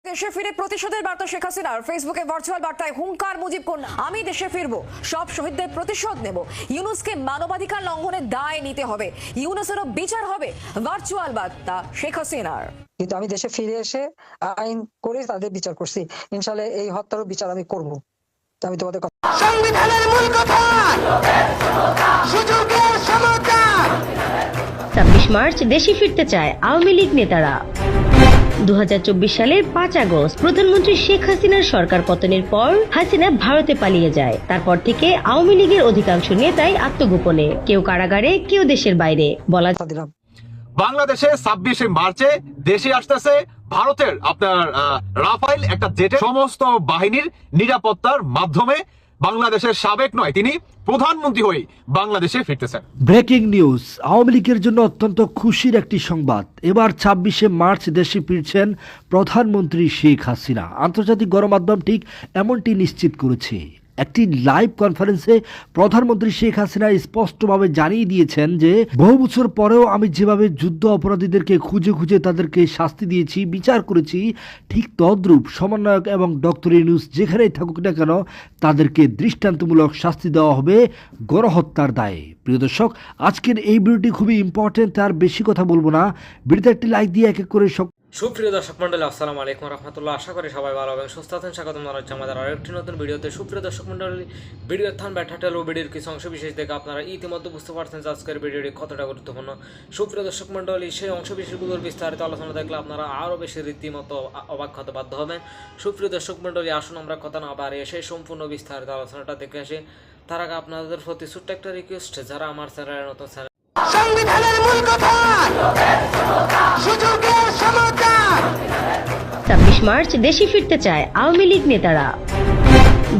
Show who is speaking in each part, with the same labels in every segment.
Speaker 1: দেশে ফিরে প্রতিশোধের বার্তা শেখ হাসিনার ফেসবুকে ভার্চুয়াল বার্তায় হুঙ্কার মুজিব কন্যা, আমি দেশে ফিরবো, সব শহীদদের প্রতিশোধ নেব, ইউনূসকে মানবাধিকার লঙ্ঘনের দায় নিতে হবে, ইউনূসেরও বিচার হবে, ভার্চুয়াল বার্তা শেখ হাসিনার।
Speaker 2: কিন্তু আমি দেশে ফিরে এসে আইন করে তাদের বিচার করছি, ইনশাআল্লাহ এই হত্যারও বিচার আমি করব। আমি তোমাদের
Speaker 3: সংবিধানের মূল কথা সুযোগের সমতা।
Speaker 4: 26 মার্চ দেশে ফিরতে চায় আওয়ামী লীগ নেতারা। 2024 সালের 5 আগস্ট প্রধানমন্ত্রী শেখ হাসিনার সরকার পতনের পর হাসিনা ভারতে পালিয়ে যায়। তারপর থেকে আওয়ামী লীগের অধিকাংশ নেতাই আত্মগোপনে, কেউ কারাগারে, কেউ দেশের বাইরে। বলা
Speaker 2: দিলাম
Speaker 5: বাংলাদেশে 26 মার্চে দেশে আসতেছে ভারতের আপনার রাফাইল একটা জেটের সমস্ত বাহিনীর নিরাপত্তার মাধ্যমে বাংলাদেশের সাবেক নয়, তিনি প্রধানমন্ত্রী হয়ে বাংলাদেশে ফিরতেছেন।
Speaker 6: ব্রেকিং নিউজ, আওয়ামী লীগের জন্য অত্যন্ত খুশির একটি সংবাদ। এবার 26 মার্চ দেশে ফিরছেন প্রধানমন্ত্রী শেখ হাসিনা। আন্তর্জাতিক গণমাধ্যম ঠিক এমনটি নিশ্চিত করেছে। একটি লাইভ কনফারেন্সে প্রধানমন্ত্রী শেখ হাসিনা স্পষ্টভাবে জানিয়ে দিয়েছেন যে বহু বছর পরেও আমি যেভাবে যুদ্ধ অপরাধীদেরকে খুঁজে খুঁজে তাদেরকে শাস্তি দিয়েছি, বিচার করেছি, ঠিক তদ্রূপ সমন্বয়ক এবং ডক্টর ইউনূস যেখানেই থাকুক না কেন তাদেরকে দৃষ্টান্তমূলক শাস্তি দেওয়া হবে গণহত্যার দায়ে। প্রিয় দর্শক, আজকের এই ভিডিওটি খুবই ইম্পর্টেন্ট, আর বেশি কথা বলবো না, ভিডিওতে একটি লাইক দিয়ে এক এক করে
Speaker 7: সুপ্রিয় দর্শক মন্ডলী, আসসালামু আলাইকুম রহমতুল্লাহ। আশা করি সবাই ভালো এবং সুস্থ আছেন। স্বাগতম জানাচ্ছি আমাদের আরেকটি নতুন ভিডিওতে। সুপ্রিয় দর্শক মন্ডলী, ভিডিওর থান ব্যাটাটেল ও ভিডিওর কিছু অংশ বিশেষ দেখে আপনারা ইতিমধ্যে বুঝতে পারছেন যে আজকের ভিডিওটি কতটা গুরুত্বপূর্ণ। সুপ্রিয় দর্শক মন্ডলী, সেই অংশ বিশেষগুলোর বিস্তারিত আলোচনা দেখলে আপনারা আরও বেশি রীতিমতো অবাক হতে বাধ্য হবেন। সুপ্রিয় দর্শক মন্ডলী, আসুন আমরা কথা না বাড়িয়ে সেই সম্পূর্ণ বিস্তারিত আলোচনাটা দেখে আসি। তার আগে আপনাদের প্রতি ছোট্ট একটা রিকোয়েস্ট, যারা আমার চ্যানেলের নতুন চ্যানেল
Speaker 3: সংবিধানের মূল কথা সুযোগের সমতা।
Speaker 4: 26 মার্চ দেশে ফিরতে চায় আওয়ামী লীগ নেতারা।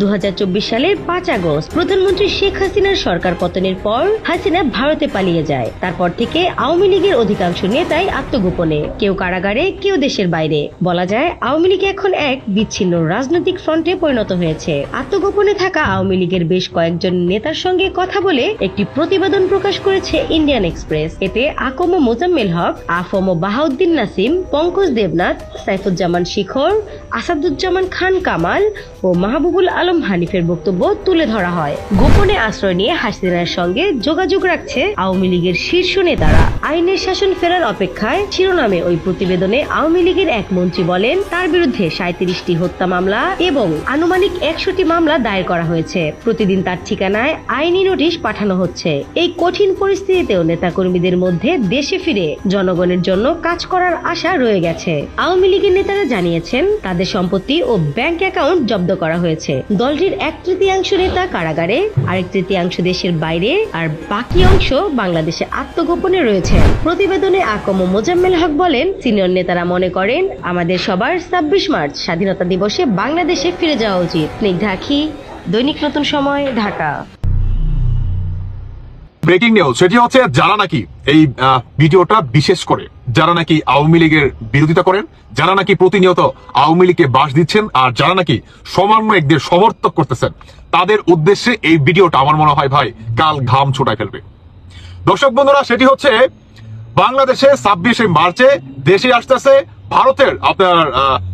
Speaker 4: 2024 সালের 5 আগস্ট প্রধানমন্ত্রী শেখ হাসিনার সরকার পতনের পর হাসিনা ভারতে পালিয়ে যায়। তারপর থেকে আওয়ামী লীগের অধিকাংশ নেতাই আত্মগোপনে, কেউ কারাগারে, কেউ দেশের বাইরে। বলা যায় আওয়ামী লীগ এখন এক বিচ্ছিন্ন রাজনৈতিক ফ্রন্টে পরিণত হয়েছে। আত্মগোপনে থাকা আওয়ামী লীগের বেশ কয়েকজন নেতার সঙ্গে কথা বলে একটি প্রতিবেদন প্রকাশ করেছে ইন্ডিয়ান এক্সপ্রেস। এতে আকম মোজাম্মেল হক, আফম বাহাউদ্দিন নাসিম, পঙ্কজ দেবনাথ, সাইফুজ্জামান শিখর, আসাদুজ্জামান খান কামাল ও মাহবুবুল আলম হানিফের বক্তব্য তুলে ধরা হয়। গোপনে আশ্রয় নিয়ে হাসিনার সঙ্গে যোগাযোগ রাখছে আওয়ামী লীগের শীর্ষ নেতারা। আইনের শাসন ফেরার অপেক্ষায় শিরোনামে ওই প্রতিবেদনে আওয়ামী লীগের এক মন্ত্রী বলেন, তার বিরুদ্ধে 37টি হত্যা মামলা এবং আনুমানিক 100টি মামলা দায়ের করা হয়েছে। প্রতিদিন তার ঠিকানায় আইনি নোটিশ পাঠানো হচ্ছে। এই কঠিন পরিস্থিতিতেও নেতাকর্মীদের মধ্যে দেশে ফিরে জনগণের জন্য কাজ করার আশা রয়ে গেছে। আওয়ামী লীগের নেতারা জানিয়েছেন তাদের সম্পত্তি ও ব্যাংক অ্যাকাউন্ট জব্দ করা হয়েছে। দলটির 1/3 নেতা কারাগারে, 1/3 দেশের বাইরে, আর বাকি অংশ বাংলাদেশে আত্মগোপনে রয়েছে। প্রতিবেদনে আকম মোজাম্মেল হক বলেন, সিনিয়র নেতারা মনে করেন আমাদের সবার 26 মার্চ স্বাধীনতা দিবসে বাংলাদেশে ফিরে যাওয়া উচিত। স্নিগ্ধা আখি, দৈনিক নতুন সময়, ঢাকা।
Speaker 5: ব্রেকিং নিউজ, সেটি হচ্ছে যারা নাকি এই ভিডিওটা বিশেষ করে যারা নাকি আওয়ামী লীগের বিরোধিতা করেন, যারা নাকি প্রতিনিয়ত আওয়ামী লীগকে বাস দিচ্ছেন, আর যারা নাকি সমন্বয়কদের সমর্থক করতেছেন, তাদের উদ্দেশ্যে এই ভিডিওটা আমার মনে হয় ভাই কাল ঘাম ছোটায় ফেলবে। দর্শক বন্ধুরা, সেটি হচ্ছে বাংলাদেশে 26 মার্চে দেশে আসতেছে ভারতের আপনার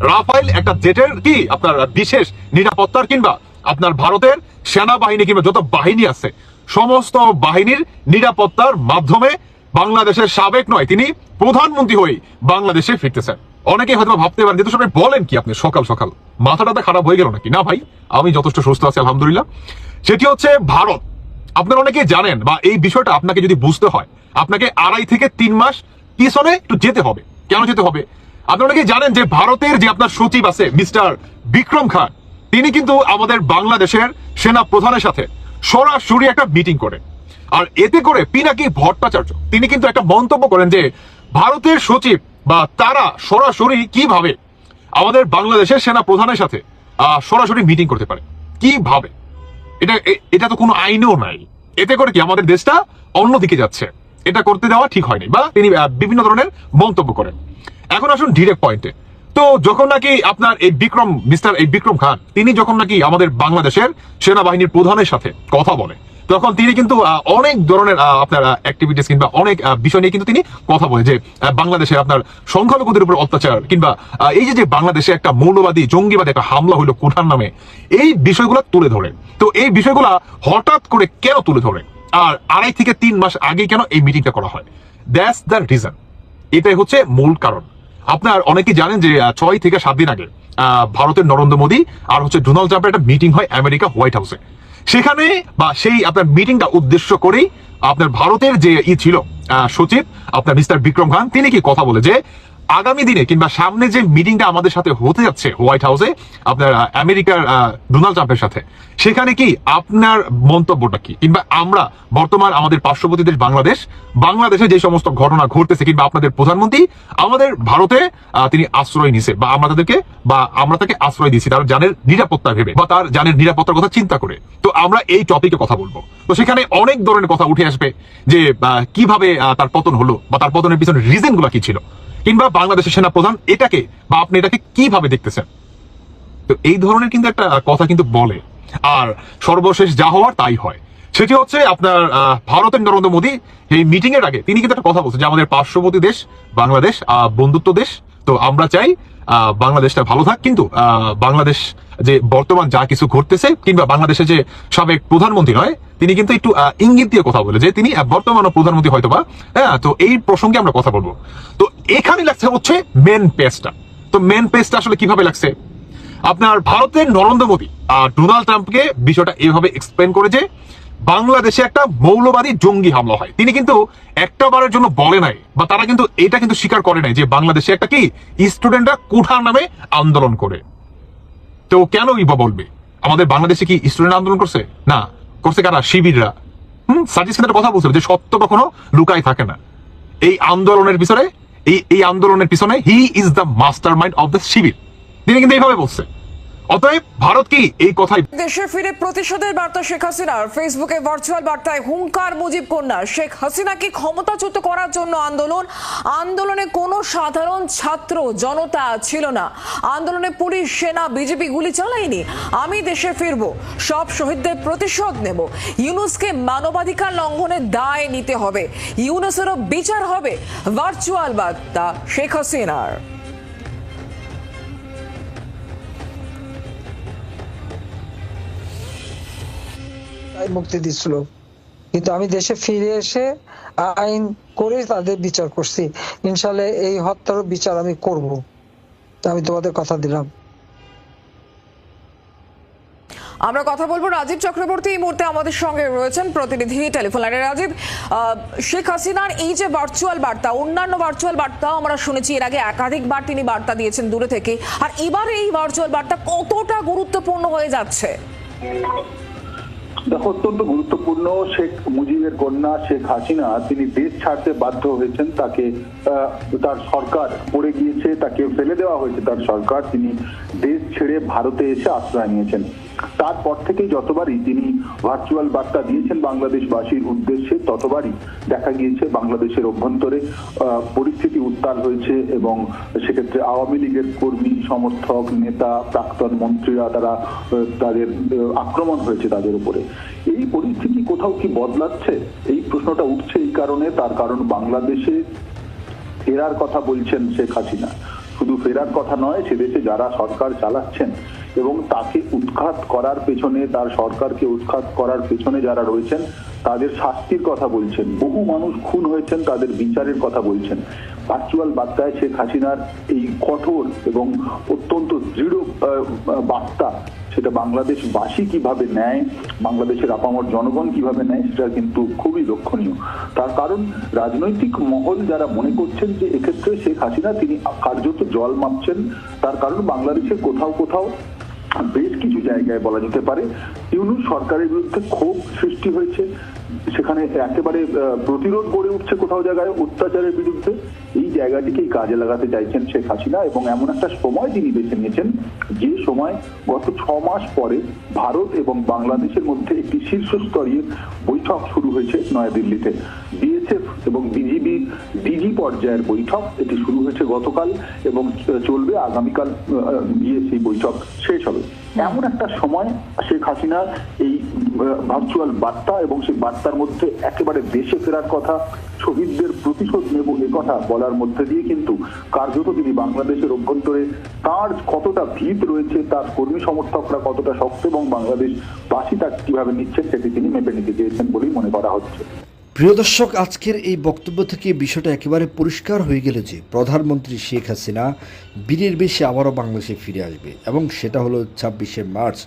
Speaker 5: রাফাইল একটা জেটের কি আপনার বিশেষ নিরাপত্তার কিংবা আপনার ভারতের সেনাবাহিনী কিংবা যত বাহিনী আছে সমস্ত বাহিনীর নিরাপত্তার মাধ্যমে বাংলাদেশের সাবেক নয়, তিনি প্রধানমন্ত্রী হয়ে বাংলাদেশে ফিরতেছেন। অনেকে হয়তো ভাবতে পারেন যে সবাই বলেন কি আপনি সকাল সকাল, মাথাটা খারাপ হয়ে গেল নাকি? না ভাই, আমি যথেষ্ট সুস্থ আছি আলহামদুলিল্লাহ। সেটি হচ্ছে ভারত। আপনারা অনেকেই জানেন, বা এই বিষয়টা আপনাকে যদি বুঝতে হয় আপনাকে 2.5 থেকে 3 মাস পিছনে একটু যেতে হবে। কেন যেতে হবে? আপনারা অনেকেই জানেন যে ভারতের যে আপনার সচিব আছে মিস্টার বিক্রম খান, তিনি কিন্তু আমাদের বাংলাদেশের সেনা প্রধানের সাথে সরাসরি একটা মিটিং করেন। আর এতে করে পিনাকি ভট্টাচার্য তিনি কিন্তু একটা মন্তব্য করেন যে ভারতের সচিব বা তারা সরাসরি কিভাবে আমাদের বাংলাদেশের সেনা প্রধানের সাথে সরাসরি মিটিং করতে পারে, কিভাবে? এটা তো কোনো আইনেও নাই। এতে করে কি আমাদের দেশটা অন্যদিকে যাচ্ছে, এটা করতে দেওয়া ঠিক হয়নি, বা তিনি বিভিন্ন ধরনের মন্তব্য করেন। এখন আসুন ডিরেক্ট পয়েন্টে। তো যখন নাকি আপনার এই বিক্রম খান তিনি যখন নাকি আমাদের বাংলাদেশের সেনাবাহিনীর প্রধানের সাথে কথা বলে, তখন তিনি কিন্তু অনেক ধরনের আপনার অ্যাক্টিভিটিস কিংবা অনেক বিষয় নিয়ে কিন্তু তিনি কথা বলে যে বাংলাদেশে আপনার সংখ্যালঘুদের উপর অত্যাচার কিংবা এই যে বাংলাদেশে একটা মৌলবাদী জঙ্গিবাদী একটা হামলা হইলো কুঠার নামে, এই বিষয়গুলো তুলে ধরে। তো এই বিষয়গুলো হঠাৎ করে কেন তুলে ধরে আর 2.5 থেকে 3 মাস আগে কেন এই মিটিংটা করা হয়, দ্যাটস দ্য রিজন। এটাই হচ্ছে মূল কারণ। আপনার অনেকেই জানেন যে 6 থেকে 7 দিন আগে ভারতের নরেন্দ্র মোদী আর হচ্ছে ডোনাল্ড ট্রাম্পের একটা মিটিং হয় আমেরিকা হোয়াইট হাউসে। সেখানে বা সেই আপনার মিটিংটা উদ্দেশ্য করেই আপনার ভারতের যে ছিল সচিব আপনার মিস্টার বিক্রম খান, তিনি কি কথা বলে যে আগামী দিনে কিংবা সামনে যে মিটিংটা আমাদের সাথে হতে যাচ্ছে হোয়াইট হাউসে আপনার আমেরিকার ডোনাল্ড ট্রাম্পের সাথে, সেখানে কি আপনার মন্তব্যটা কি, কিংবা আমরা বর্তমান আমাদের পার্শ্ববর্তী দেশ বাংলাদেশে যে সমস্ত ঘটনা ঘটতেছে কিংবা আপনাদের প্রধানমন্ত্রী আমাদের ভারতে তিনি আশ্রয় নিছে বা আমরা তাকে আশ্রয় দিয়েছি তার জানের নিরাপত্তা ভেবে বা তার জানের নিরাপত্তার কথা চিন্তা করে। তো আমরা এই টপিকে কথা বলবো। তো সেখানে অনেক ধরনের কথা উঠে আসবে যে কিভাবে তার পতন হলো বা তার পতনের পিছনে রিজন গুলা কি ছিল, কিংবা বাংলাদেশের সেনাপ্রধান এটাকে বা আপনি এটাকে কিভাবে দেখতেছেন। তো এই ধরনের কিন্তু একটা কথা কিন্তু বলে, আর সর্বশেষ যা হওয়ার তাই হয়। সেটি হচ্ছে আপনার ভারতের নরেন্দ্র মোদী এই মিটিং এর আগে তিনি কিন্তু একটা কথা বলছে যে আমাদের পার্শ্ববর্তী দেশ বাংলাদেশ বন্ধুত্ব দেশ, তো আমরা চাই বাংলাদেশটা ভালো থাক, কিন্তু বাংলাদেশ যে বর্তমান যা কিছু ঘটতেছে কিংবা বাংলাদেশের যে সাবেক প্রধানমন্ত্রী নয় তিনি কিন্তু একটু ইঙ্গিত দিয়ে কথা বলে যে তিনি বর্তমান প্রধানমন্ত্রী হয়তোবা, হ্যাঁ। তো এই প্রসঙ্গে আমরা কথা বলবো। তো এখানে লাগছে হচ্ছে মেন পেজটা। তো মেন পেজটা আসলে কিভাবে লাগছে, আপনার ভারতের নরেন্দ্র মোদী আর ডোনাল্ড ট্রাম্পকে বিষয়টা এভাবে এক্সপ্লেন করে যে বাংলাদেশে একটা মৌলবাদী জঙ্গি হামলা হয়। তিনি কিন্তু একটা বারের জন্য বলে নাই বা তারা কিন্তু এটা কিন্তু স্বীকার করে নাই যে বাংলাদেশে একটা কি স্টুডেন্টরা কুঠার নামে আন্দোলন করে। তো কেন ইবা বলবে আমাদের বাংলাদেশে কি স্টুডেন্ট আন্দোলন করছে? না, করছে কারা? শিবিররা। সার্জিস খানের কথা বলছিল যে সত্য কখনো লুকায় থাকে না। এই আন্দোলনের পিছনে he is the mastermind of the শিবির, তিনি কিন্তু এইভাবে বলছে। অতএব ভারত কি এই কথাই
Speaker 1: দেশে ফিরে প্রতিশোধের বার্তা শেখ হাসিনার ফেসবুকে ভার্চুয়াল বার্তায় হুঙ্কার মুজিব কন্যার। শেখ হাসিনাকে ক্ষমতাচ্যুত করার জন্য আন্দোলনে কোনো সাধারণ ছাত্র জনতা ছিল না। আন্দোলনে পুলিশ, সেনা, বিজেপি গুলি চালায়নি। আমি দেশে ফিরবো, সব শহীদদের প্রতিশোধ নেব। ইউনুসকে মানবাধিকার লঙ্ঘনের দায় নিতে হবে, ইউনুসেরও বিচার হবে। ভার্চুয়াল বার্তা শেখ হাসিনার।
Speaker 2: মুক্তি দিচ্ছিল, কিন্তু আমি দেশে ফিরে এসে আইন করে তাদের বিচার করছি। ইনশাল্লাহ এই হত্যারও বিচার আমি করব, আমি তোমাদের কথা দিলাম।
Speaker 1: আমরা কথা বলবো রাজীব চক্রবর্তী এই মুহূর্তে আমাদের সঙ্গে রয়েছেন, প্রতিনিধি টেলিফোন লাইনে। রাজীব, শেখ হাসিনার এই যে ভার্চুয়াল বার্তা, অন্যান্য ভার্চুয়াল বার্তাও আমরা শুনেছি এর আগে একাধিকবার তিনি বার্তা দিয়েছেন দূরে থেকে, আর এবার এই ভার্চুয়াল বার্তা কতটা গুরুত্বপূর্ণ হয়ে যাচ্ছে?
Speaker 8: দেখো, অত্যন্ত গুরুত্বপূর্ণ। শেখ মুজিবের কন্যা শেখ হাসিনা তিনি দেশ ছাড়তে বাধ্য হয়েছেন। তাকে তার সরকার পড়ে গিয়েছে, তাকে ফেলে দেওয়া হয়েছে তার সরকার। তিনি দেশ ছেড়ে ভারতে এসে আশ্রয় নিয়েছেন। তারপর থেকেই যতবারই তিনি ভার্চুয়াল বার্তা দিয়েছেন বাংলাদেশবাসীর উদ্দেশ্যে, ততবারই দেখা গিয়েছে বাংলাদেশের অভ্যন্তরে পরিস্থিতি উত্তাল হয়েছে এবং সেক্ষেত্রে আওয়ামী লীগের কর্মী, সমর্থক, নেতা, প্রাক্তন মন্ত্রীরা তাদের আক্রমণ হয়েছে তাদের উপরে। এই পরিস্থিতি কোথাও কি বদলাচ্ছে? এই প্রশ্নটা উঠছে এই কারণে, তার কারণ বাংলাদেশে ফেরার কথা বলছেন শেখ হাসিনা। শুধু ফেরার কথা নয়, সেদেশে যারা সরকার চালাচ্ছেন এবং তাকে উৎখাত করার পেছনে, তার সরকারকে উৎখাত করার পেছনে যারা রয়েছেন তাদের শাস্তির কথা বলছেন। বহু মানুষ খুন হয়েছেন, তাদের বিচারের কথা বলছেন। ভার্চুয়াল বার্তায় শেখ হাসিনার এই কঠোর এবং অত্যন্ত দৃঢ় বার্তা, সেটা বাংলাদেশবাসী কিভাবে নেয়, বাংলাদেশের আপামর জনগণ কিভাবে নেয়, সেটা কিন্তু খুবই লক্ষণীয়। তার কারণ রাজনৈতিক মহল যারা মনে করছেন যে এক্ষেত্রে শেখ হাসিনা তিনি কার্যত জল মাপছেন, তার কারণ বাংলাদেশের কোথাও বেশ কিছু জায়গায় বলা যেতে পারে ইউনূস সরকারের বিরুদ্ধে ক্ষোভ সৃষ্টি হয়েছে, সেখানে একেবারে প্রতিরোধ গড়ে উঠছে কোথাও জায়গায় অত্যাচারের বিরুদ্ধে। এই জায়গাটিকেই কাজে লাগাতে চাইছেন শেখ হাসিনা এবং এমন একটা সময় তিনি বেছে নিয়েছেন যে সময় গত 6 মাস পরে ভারত এবং বাংলাদেশের মধ্যে একটি শীর্ষস্তরীয় বৈঠক শুরু হয়েছে নয়াদিল্লিতে। বিএসএফ এবং বিজিবি ডিজি পর্যায়ের বৈঠক, এটি শুরু হয়েছে গতকাল এবং চলবে আগামীকাল গিয়ে সেই বৈঠক শেষ হবে। এমন একটা সময় শেখ হাসিনার এই ভার্চুয়াল বার্তা এবং সেই বার্তার মধ্যে একেবারে দেশে ফেরার কথা, শহীদদের প্রতিশোধ নেব এ কথা বলার মধ্যে দিয়ে কিন্তু কার্যত তিনি বাংলাদেশের অভ্যন্তরে তার কতটা ভিত রয়েছে, তার কর্মী সমর্থকরা কতটা শক্ত এবং বাংলাদেশ বাসী তাকে কিভাবে নিচ্ছেন সেটি তিনি মেপে নিতে চেয়েছেন বলেই মনে করা হচ্ছে।
Speaker 6: প্রিয় দর্শক, আজকের এই বক্তব্য থেকে বিষয়টা একেবারে পরিষ্কার হয়ে গেল যে প্রধানমন্ত্রী শেখ হাসিনা বীরের বেশে আবারও বাংলাদেশে ফিরে আসবে এবং সেটা হলো 26শে মার্চ।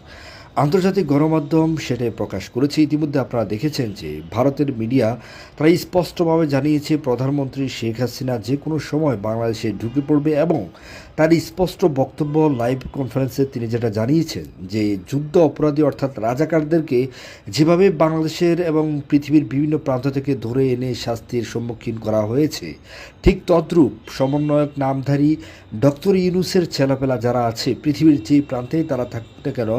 Speaker 6: আন্তর্জাতিক গণমাধ্যম সেটাই প্রকাশ করেছে। ইতিমধ্যে আপনারা দেখেছেন যে ভারতের মিডিয়া তারা স্পষ্টভাবে জানিয়েছে প্রধানমন্ত্রী শেখ হাসিনা যে কোনো সময় বাংলাদেশে ঢুকে পড়বে এবং তার স্পষ্ট বক্তব্য লাইভ কনফারেন্সে তিনি যেটা জানিয়েছেন যে যুদ্ধ অপরাধী অর্থাৎ রাজাকারদেরকে যেভাবে বাংলাদেশের এবং পৃথিবীর বিভিন্ন প্রান্ত থেকে ধরে এনে শাস্তির সম্মুখীন করা হয়েছে, ঠিক তদ্রূপ সমন্বয়ক নামধারী ডক্টর ইউনূসের ছেলেপেলা যারা আছে পৃথিবীর যেই প্রান্তেই তারা থাকুক না কেন,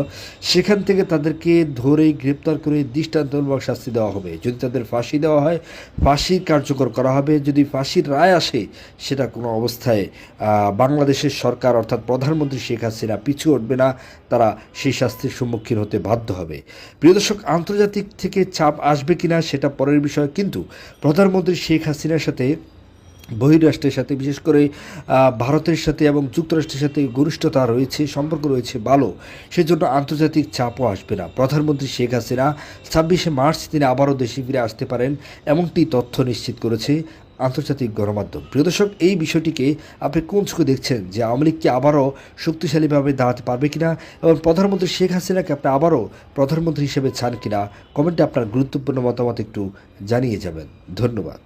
Speaker 6: সেখান থেকে তাদেরকে ধরে গ্রেপ্তার করে দৃষ্টান্তমূলক শাস্তি দেওয়া হবে। যদি তাদের ফাঁসি দেওয়া হয়, ফাঁসি কার্যকর করা হবে। যদি ফাঁসির রায় আসে, সেটা কোনো অবস্থায় বাংলাদেশের সরকার অর্থাৎ প্রধানমন্ত্রী শেখ হাসিনা পিছু উঠবে না, তারা সেই শাস্তির সম্মুখীন হতে বাধ্য হবে। প্রিয় দর্শক, আন্তর্জাতিক থেকে চাপ আসবে কিনা সেটা পরের বিষয়, কিন্তু প্রধানমন্ত্রী শেখ হাসিনার সাথে বহিরাষ্ট্রের সাথে বিশেষ করে ভারতের সাথে এবং যুক্তরাষ্ট্রের সাথে ঘনিষ্ঠতা রয়েছে, সম্পর্ক রয়েছে ভালো, সেজন্য আন্তর্জাতিক চাপও আসবে না। প্রধানমন্ত্রী শেখ হাসিনা 26শে মার্চ তিনি আবারও দেশে ফিরে আসতে পারেন এমনটি তথ্য নিশ্চিত করেছে আন্তর্জাতিক গণমাধ্যম। প্রিয় দর্শক, এই বিষয়টিকে আপনি কোন চোখে দেখছেন যে আওয়ামী লীগ কি আবারও শক্তিশালীভাবে দাঁড়াতে পারবে কিনা এবং প্রধানমন্ত্রী শেখ হাসিনাকে আপনি আবারও প্রধানমন্ত্রী হিসেবে চান কিনা? কমেন্টে আপনার গুরুত্বপূর্ণ মতামত একটু জানিয়ে যাবেন। ধন্যবাদ।